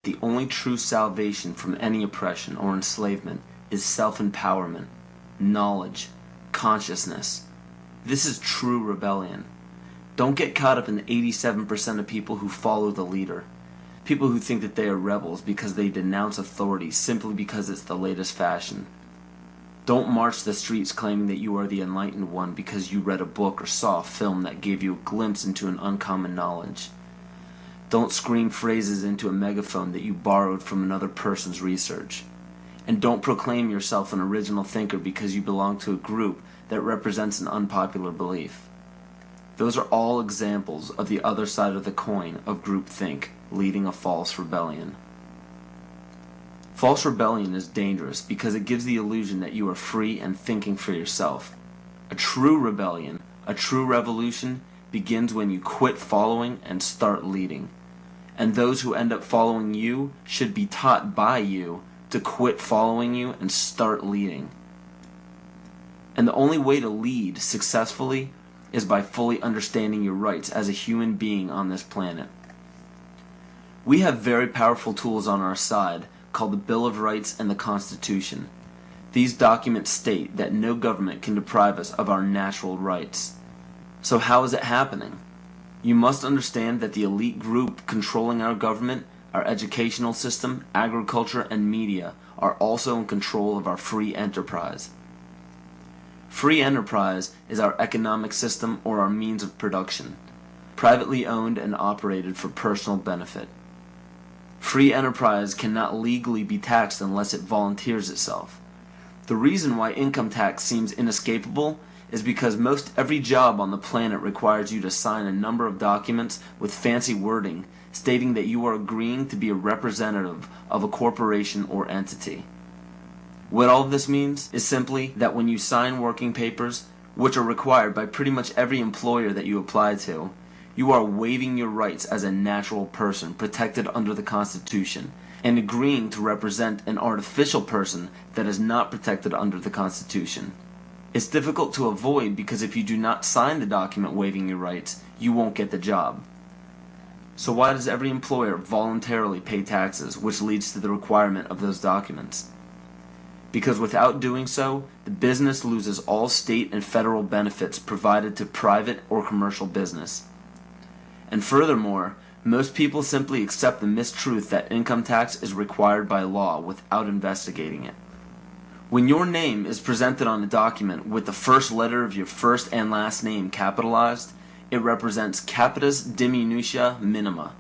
The only true salvation from any oppression or enslavement is self-empowerment, knowledge, consciousness. This is true rebellion. Don't get caught up in the 87% of people who follow the leader. People who think that they are rebels because they denounce authority simply because it's the latest fashion. Don't march the streets claiming that you are the enlightened one because you read a book or saw a film that gave you a glimpse into an uncommon knowledge. Don't scream phrases into a megaphone that you borrowed from another person's research. And don't proclaim yourself an original thinker because you belong to a group that represents an unpopular belief. Those are all examples of the other side of the coin of groupthink, leading a false rebellion. False rebellion is dangerous because it gives the illusion that you are free and thinking for yourself. A true rebellion, a true revolution, begins when you quit following and start leading. And those who end up following you should be taught by you to quit following you and start leading. And the only way to lead successfully is by fully understanding your rights as a human being on this planet. We have very powerful tools on our side called the Bill of Rights and the Constitution. These documents state that no government can deprive us of our natural rights. So how is it happening? You must understand that the elite group controlling our government, our educational system, agriculture, and media are also in control of our free enterprise. Free enterprise is our economic system or our means of production, privately owned and operated for personal benefit. Free enterprise cannot legally be taxed unless it volunteers itself. The reason why income tax seems inescapable is because most every job on the planet requires you to sign a number of documents with fancy wording stating that you are agreeing to be a representative of a corporation or entity. What all of this means is simply that when you sign working papers, which are required by pretty much every employer that you apply to, you are waiving your rights as a natural person protected under the Constitution and agreeing to represent an artificial person that is not protected under the Constitution. It's difficult to avoid because if you do not sign the document waiving your rights, you won't get the job. So why does every employer voluntarily pay taxes, which leads to the requirement of those documents? Because without doing so, the business loses all state and federal benefits provided to private or commercial business. And furthermore, most people simply accept the mistruth that income tax is required by law without investigating it. When your name is presented on a document with the first letter of your first and last name capitalized, it represents Capitis Diminutio Minima,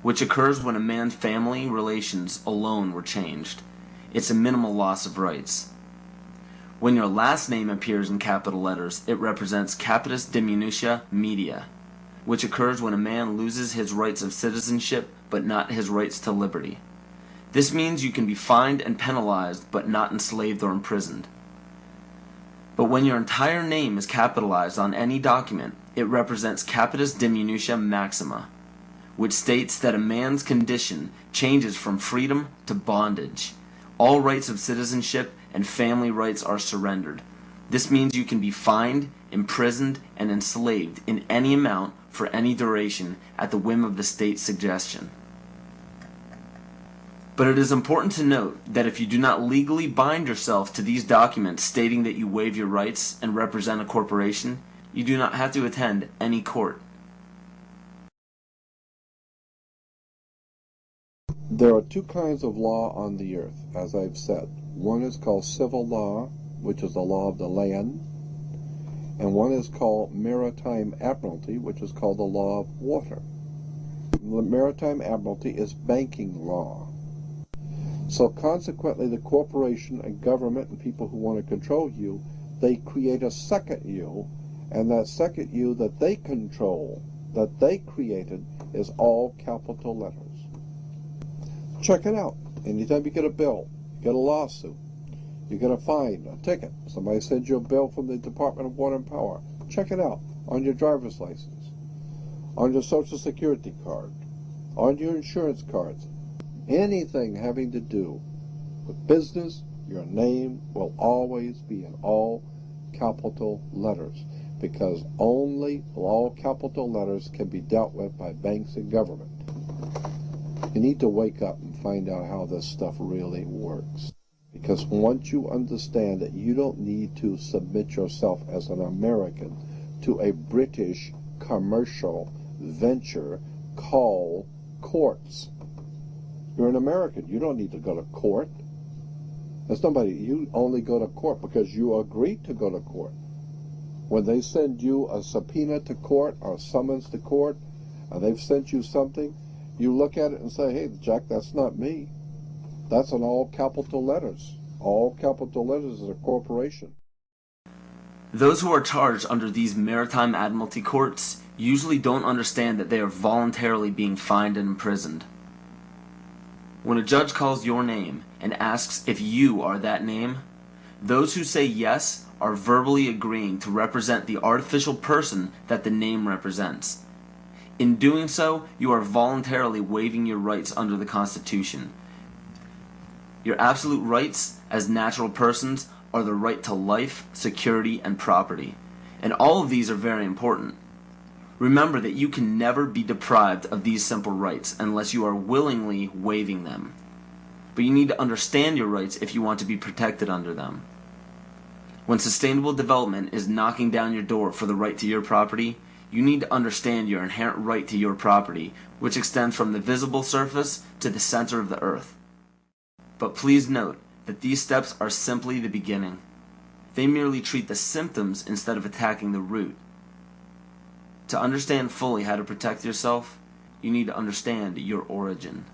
which occurs when a man's family relations alone were changed. It's a minimal loss of rights. When your last name appears in capital letters, it represents Capitis Diminutio Minima, which occurs when a man loses his rights of citizenship but not his rights to liberty. This means you can be fined and penalized but not enslaved or imprisoned. But when your entire name is capitalized on any document, it represents Capitis Diminutio Maxima, which states that a man's condition changes from freedom to bondage. All rights of citizenship and family rights are surrendered. This means you can be fined, imprisoned, and enslaved in any amount for any duration at the whim of the state's suggestion. But it is important to note that if you do not legally bind yourself to these documents stating that you waive your rights and represent a corporation, you do not have to attend any court. There are two kinds of law on the earth, as I've said. One is called civil law, which is the law of the land, and one is called maritime admiralty, which is called the law of water. The maritime admiralty is banking law. So consequently, the corporation and government and people who want to control you, they create a second you, and that second you that they control, that they created, is all capital letters. Check it out. Anytime you get a bill, you get a lawsuit, you get a fine, a ticket, somebody sends you a bill from the Department of Water and Power, check it out on your driver's license, on your Social Security card, on your insurance cards. Anything having to do with business, your name will always be in all capital letters, because only all capital letters can be dealt with by banks and government. You need to wake up and find out how this stuff really works. Because once you understand that you don't need to submit yourself as an American to a British commercial venture called courts. You're an American. You don't need to go to court. You only go to court because you agreed to go to court. When they send you a subpoena to court or a summons to court, and they've sent you something, you look at it and say, hey, Jack, that's not me. That's in all capital letters. All capital letters is a corporation. Those who are charged under these maritime admiralty courts usually don't understand that they are voluntarily being fined and imprisoned. When a judge calls your name and asks if you are that name, those who say yes are verbally agreeing to represent the artificial person that the name represents. In doing so, you are voluntarily waiving your rights under the Constitution. Your absolute rights as natural persons are the right to life, security, and property. And all of these are very important. Remember that you can never be deprived of these simple rights unless you are willingly waiving them. But you need to understand your rights if you want to be protected under them. When sustainable development is knocking down your door for the right to your property, you need to understand your inherent right to your property, which extends from the visible surface to the center of the earth. But please note that these steps are simply the beginning. They merely treat the symptoms instead of attacking the root. To understand fully how to protect yourself, you need to understand your origin.